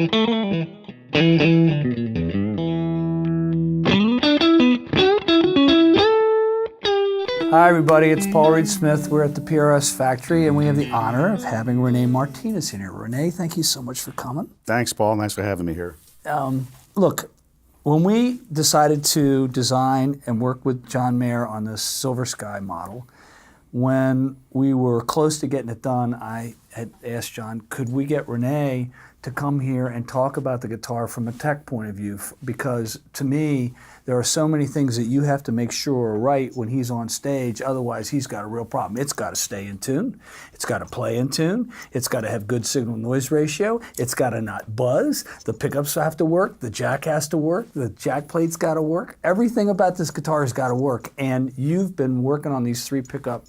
Hi everybody, it's Paul Reed Smith. We're at the PRS factory and we have the honor of having Rene Martinez here. Rene, thank you so much for coming. Thanks, Paul. Thanks for having me here. Look, when we decided to design and work with John Mayer on this Silver Sky model, when we were close to getting it done, I had asked John, could we get Rene to come here and talk about the guitar from a tech point of view? Because to me, there are so many things that you have to make sure are right when he's on stage, otherwise he's got a real problem. It's got to stay in tune, it's got to play in tune, it's got to have good signal noise ratio, it's got to not buzz, the pickups have to work, the jack has to work, the jack plate's got to work, everything about this guitar has got to work. And you've been working on these 3 pickup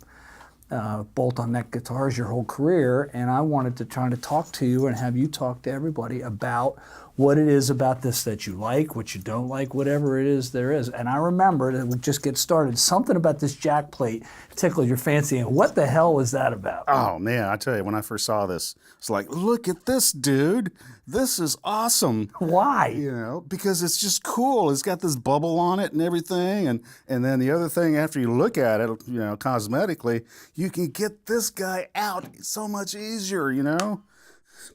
bolt-on neck guitars your whole career, and I wanted to try to talk to you and have you talk to everybody about what it is about this that you like, what you don't like, whatever it is there is. And I remember that we just get started, something about this jack plate tickled your fancy, and what the hell was that about? Oh man, I tell you, when I first saw this, it's like, look at this, dude. This is awesome. Why? You know, because it's just cool. It's got this bubble on it and everything. And then the other thing, after you look at it, you know, cosmetically, you can get this guy out so much easier, you know?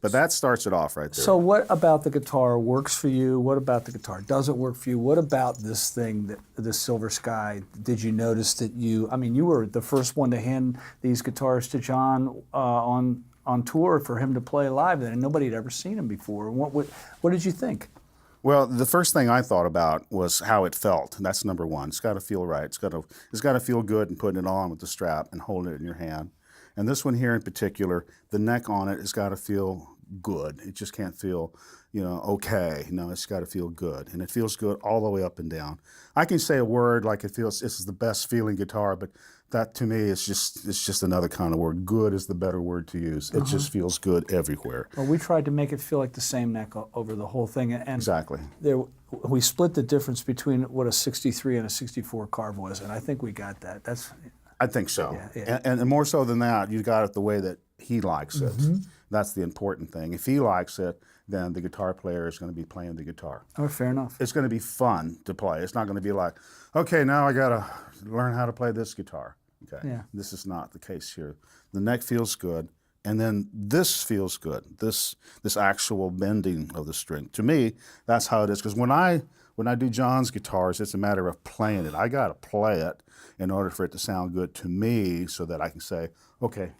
But that starts it off right there. So what about the guitar works for you? What about the guitar doesn't work for you? What about this thing, this Silver Sky? Did you notice that you were the first one to hand these guitars to John on tour for him to play live, and nobody had ever seen him before. What did you think? Well, the first thing I thought about was how it felt. And that's number one. It's got to feel right. It's got to feel good and putting it on with the strap and holding it in your hand. And this one here in particular, the neck on it has got to feel good. It just can't feel, you know, okay. No, it's got to feel good. And it feels good all the way up and down. I can say a word like it feels, this is the best feeling guitar, but that to me is just another kind of word. Good is the better word to use. It just feels good everywhere. Well, we tried to make it feel like the same neck over the whole thing. And exactly. We split the difference between what a 63 and a 64 carve was, and I think we got that. I think so. Yeah. And more so than that, you got it the way that he likes it. That's the important thing. If he likes it, then the guitar player is going to be playing the guitar. Oh, fair enough. It's going to be fun to play. It's not going to be like, okay, now I got to learn how to play this guitar. Okay. Yeah. This is not the case here. The neck feels good, and then this feels good. This actual bending of the string. To me, that's how it is. Because when I do John's guitars, it's a matter of playing it. I got to play it in order for it to sound good to me, so that I can say, okay,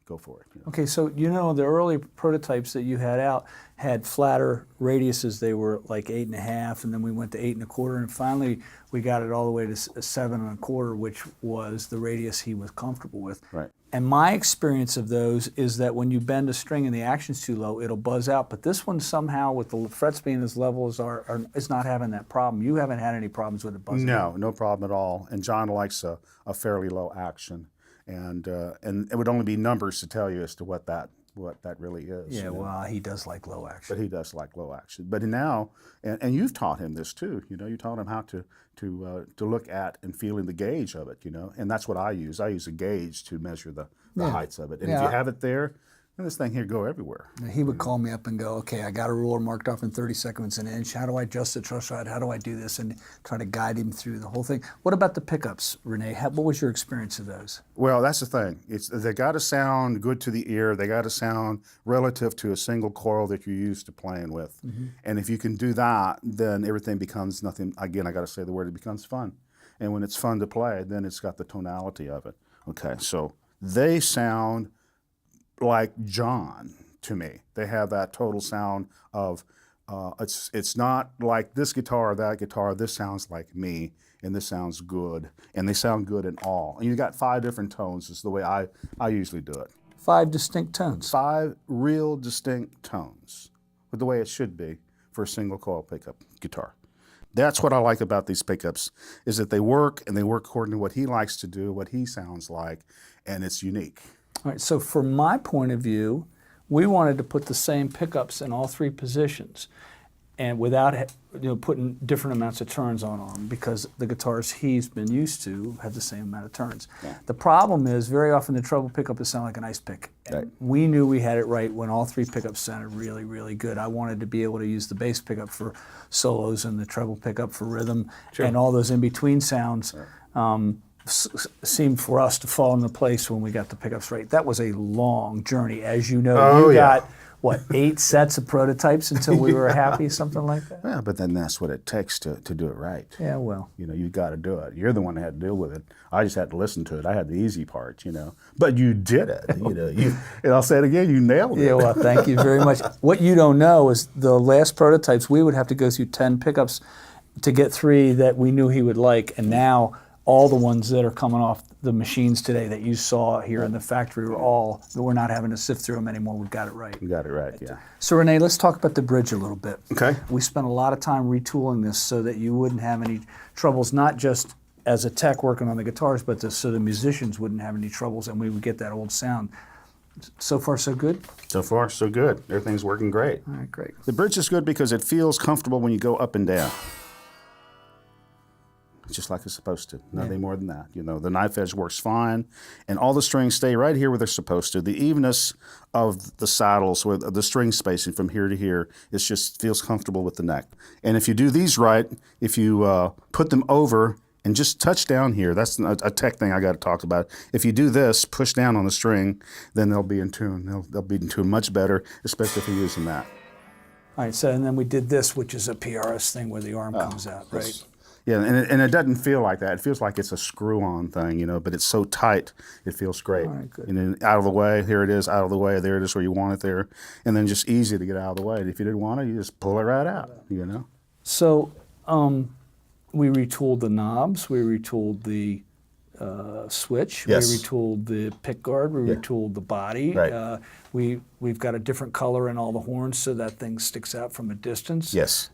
go for it. You know? Okay, so you know the early prototypes that you had out had flatter radiuses. They were like 8.5, and then we went to 8.25, and finally we got it all the way to 7.25, which was the radius he was comfortable with. Right. And my experience of those is that when you bend a string and the action's too low, it'll buzz out. But this one somehow, with the frets being as level as is not having that problem. You haven't had any problems with it buzzing out? No problem at all. And John likes a fairly low action. And it would only be numbers to tell you as to what that really is. Yeah, well, he does like low action. But he does like low action. But now, and you've taught him this too. You know, you taught him how to look at and feel in the gauge of it. You know, and that's what I use. I use a gauge to measure the heights of it. And if you have it there, then this thing here go everywhere. He would call me up and go, okay, I got a ruler marked off in 30 seconds an inch. How do I adjust the truss rod? How do I do this? And try to guide him through the whole thing. What about the pickups, Rene? What was your experience of those? Well, that's the thing. They got to sound good to the ear. They got to sound relative to a single coil that you're used to playing with. And if you can do that, then everything becomes nothing. Again, I got to say the word, it becomes fun. And when it's fun to play, then it's got the tonality of it. Okay, so they sound like John to me. They have that total sound of it's not like this guitar or that guitar. This sounds like me, and this sounds good, and they sound good in all. And you got 5 different tones. Is the way I usually do it. 5 distinct tones. 5 real distinct tones, with the way it should be for a single coil pickup guitar. That's what I like about these pickups, is that they work, and they work according to what he likes to do, what he sounds like, and it's unique. All right, so from my point of view, we wanted to put the same pickups in all 3 positions. and without putting different amounts of turns on them, because the guitars he's been used to have the same amount of turns. Yeah. The problem is very often the treble pickup is sound like an ice pick. And Right. we knew we had it right when all three pickups sounded really, really good. I wanted to be able to use the bass pickup for solos and the treble pickup for rhythm, and all those in-between sounds seemed for us to fall into place when we got the pickups right. That was a long journey. As you know, you got, what, 8 sets of prototypes until we were happy, something like that? Yeah, but then that's what it takes to do it right. Yeah, well. You got to do it. You're the one that had to deal with it. I just had to listen to it. I had the easy part, But you did it, and I'll say it again, you nailed it. Yeah, well, thank you very much. What you don't know is the last prototypes, we would have to go through 10 pickups to get 3 that we knew he would like, and now all the ones that are coming off the machines today that you saw here in the factory we're not having to sift through them anymore. We've got it right. You got it right, yeah. So Rene, let's talk about the bridge a little bit. Okay. We spent a lot of time retooling this so that you wouldn't have any troubles, not just as a tech working on the guitars, but so the musicians wouldn't have any troubles and we would get that old sound. So far, so good? So far, so good. Everything's working great. All right, great. The bridge is good because it feels comfortable when you go up and down. Just like it's supposed to. Nothing more than that. The knife edge works fine, and all the strings stay right here where they're supposed to. The evenness of the saddles, or the string spacing from here to here, it just feels comfortable with the neck. And if you do these right, if you put them over and just touch down here, that's a tech thing I got to talk about. If you do this, push down on the string, then they'll be in tune. They'll be in tune much better, especially if you're using that. All right, so and then we did this, which is a PRS thing where the arm comes out, right? Yeah, and it doesn't feel like that. It feels like it's a screw-on thing, but it's so tight, it feels great. All right, good. And then out of the way, here it is, out of the way, there it is where you want it there, and then just easy to get out of the way. And if you didn't want it, you just pull it right out, So we retooled the knobs, we retooled the switch, Yes. we retooled the pick guard, we retooled the body. Right. We've got a different color in all the horns so that thing sticks out from a distance. Yes.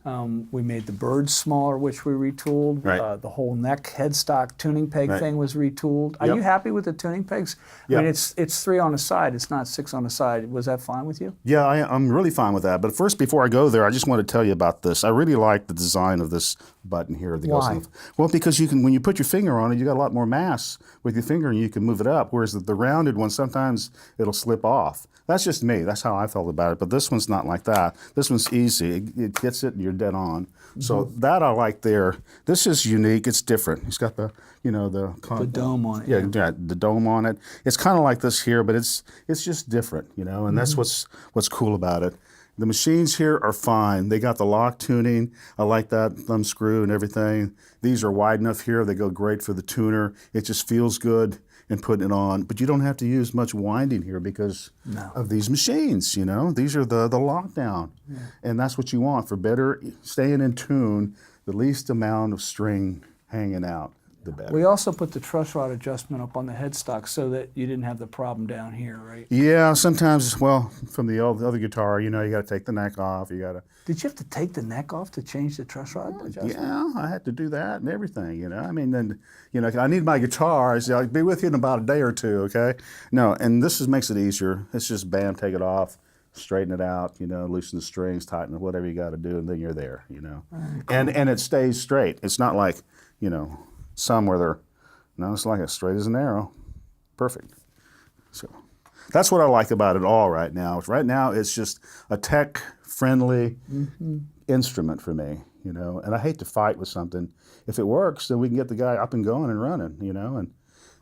We made the birds smaller, which we retooled. Right. The whole neck headstock tuning peg thing was retooled. Are Yep. you happy with the tuning pegs? Yep. I mean, it's 3 on the side. It's not 6 on the side. Was that fine with you? Yeah, I'm really fine with that. But first, before I go there, I just want to tell you about this. I really like the design of this button here. That Why? goes well, because when you put your finger on it, you got a lot more mass with your finger, and you can move it up. Whereas the rounded one, sometimes it'll slip off. That's just me. That's how I felt about it. But this one's not like that. This one's easy. It gets it, and you're dead on. So that I like there. This is unique. It's different. It's got the The dome on it. Yeah, the dome on it. It's kind of like this here, but it's just different, and that's what's cool about it. The machines here are fine. They got the lock tuning. I like that thumb screw and everything. These are wide enough here. They go great for the tuner. It just feels good in putting it on. But you don't have to use much winding here because of these machines, These are the lockdown. Yeah. And that's what you want for better staying in tune, the least amount of string hanging out. The better. We also put the truss rod adjustment up on the headstock so that you didn't have the problem down here, right? Yeah, sometimes, from the other guitar, you got to take the neck off. You got to. Did you have to take the neck off to change the truss rod adjustment? Yeah, I had to do that and everything, I mean, then, I need my guitar. I'll be with you in about a day or two, okay? No, and this makes it easier. It's just bam, take it off, straighten it out, loosen the strings, tighten it, whatever you got to do, and then you're there, Right, cool. And it stays straight. It's not like, some where it's like as straight as an arrow. Perfect. So that's what I like about it all right now. Right now, it's just a tech-friendly instrument for me, and I hate to fight with something. If it works, then we can get the guy up and going and running, and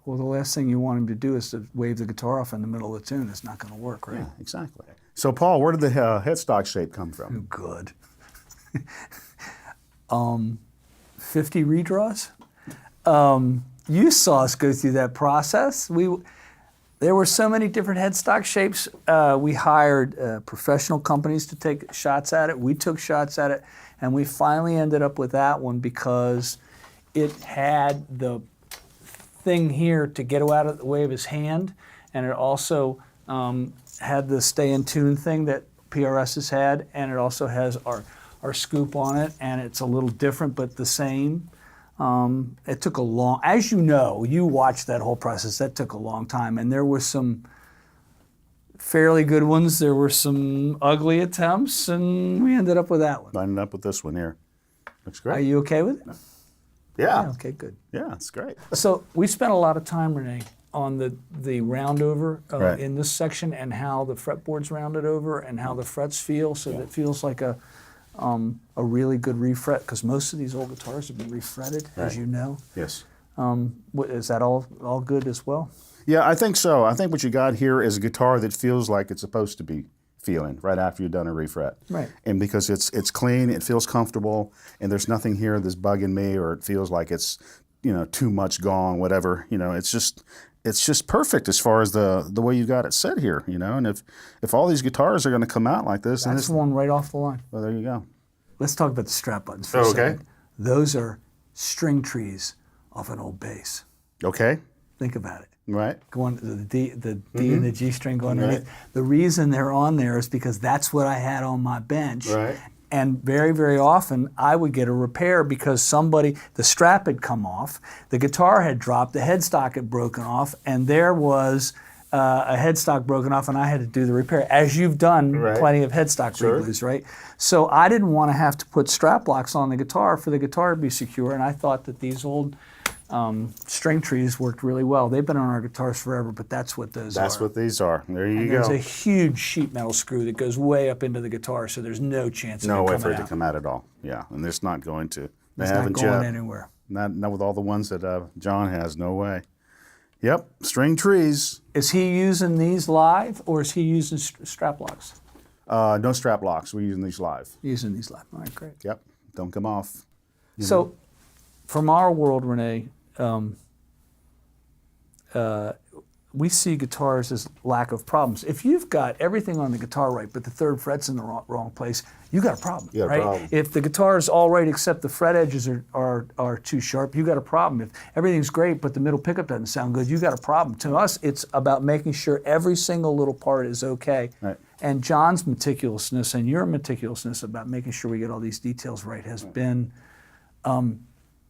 Well, the last thing you want him to do is to wave the guitar off in the middle of the tune. It's not going to work, right? yeah, exactly. So, Paul, where did the headstock shape come from? Good. 50 redraws. You saw us go through that process. There were so many different headstock shapes. We hired professional companies to take shots at it. We took shots at it, and we finally ended up with that one because it had the thing here to get out of the way of his hand, and it also had the stay in tune thing that PRS has had, and it also has our scoop on it, and it's a little different but the same. It took a long, as you know, you watched that whole process, that took a long time, and there were some fairly good ones. There were some ugly attempts, and we ended up with that one. I ended up with this one here. Looks Are great. you okay with it? Yeah. Okay, good. Yeah, it's great. So we spent a lot of time, Rene, on the roundover Right. in this section and how the fretboard's rounded over and how the frets feel, so that it feels like a really good refret, because most of these old guitars have been refretted, as you know. Yes. Is that all good as well? Yeah, I think so. I think what you got here is a guitar that feels like it's supposed to be feeling right after you've done a refret. Right. And because it's clean, it feels comfortable, and there's nothing here that's bugging me, or it feels like it's, too much gone, whatever. It's just perfect as far as the way you got it set here, And if all these guitars are going to come out like this, That's one right off the line. well, there you go. Let's talk about the strap buttons for a Okay. second. Those are string trees off an old bass. Okay. Think about it. Right. Going the D and the G string going underneath. The reason they're on there is because that's what I had on my bench. Right. And very, very often I would get a repair because the strap had come off, the guitar had dropped, the headstock had broken off, and there was a headstock broken off, and I had to do the repair, as you've done plenty of headstock reglues, right? So I didn't want to have to put strap locks on the guitar for the guitar to be secure, and I thought that these old string trees worked really well. They've been on our guitars forever, but that's what those are. That's what these are. There you go. There's a huge sheet metal screw that goes way up into the guitar, so there's no chance of it No way coming for it to out. come out at all. Yeah, and it's not going to. They It's not haven't going yet. anywhere. Not with all the ones that John has. No way. Yep, string trees. Is he using these live, or is he using strap locks? No strap locks. We're using these live. Using these live. All right, great. Yep, don't come off. So, from our world, Rene, we see guitars as lack of problems. If you've got everything on the guitar right, but the third fret's in the wrong place, you got a problem, You got a right? problem. If the guitar's all right except the fret edges are too sharp, you got a problem. If everything's great but the middle pickup doesn't sound good, you got a problem. To us, it's about making sure every single little part is okay. Right. And John's meticulousness and your meticulousness about making sure we get all these details right has been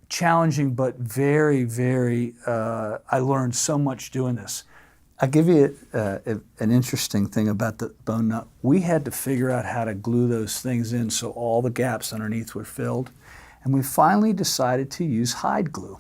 challenging, but very, very, I learned so much doing this. I'll give you an interesting thing about the bone nut. We had to figure out how to glue those things in so all the gaps underneath were filled. And we finally decided to use hide glue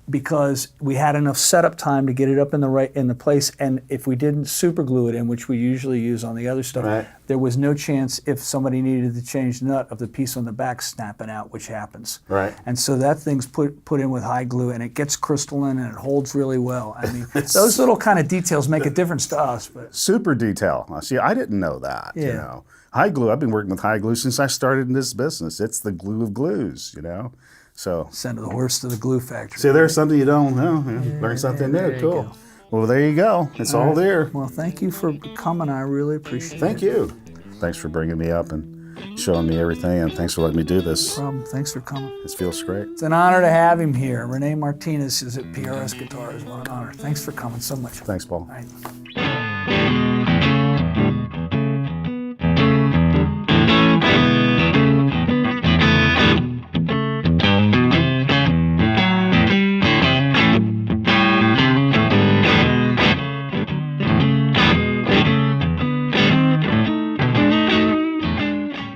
because we had enough setup time to get it up in the place. And if we didn't super glue it in, which we usually use on the other stuff, Right. there was no chance if somebody needed to change the nut of the piece on the back snapping out, which happens. Right. And so that thing's put in with hide glue, and it gets crystalline and it holds really well. I mean, those little kind of details make a difference to us. But Super detail. See, I didn't know that. Yeah. High glue. I've been working with high glue since I started in this business. It's the glue of glues. So send the horse to the glue factory. see, there's something you don't know. Learn something there new. you Cool. go. Well, there you go. It's all there. Well, thank you for coming. I really appreciate it. Thank you. Thanks for bringing me up and showing me everything, and thanks for letting me do this. Thanks for coming. It feels great. It's an honor to have him here. Rene Martinez is at PRS Guitars. What an honor. Thanks for coming so much. Thanks, Paul. All right.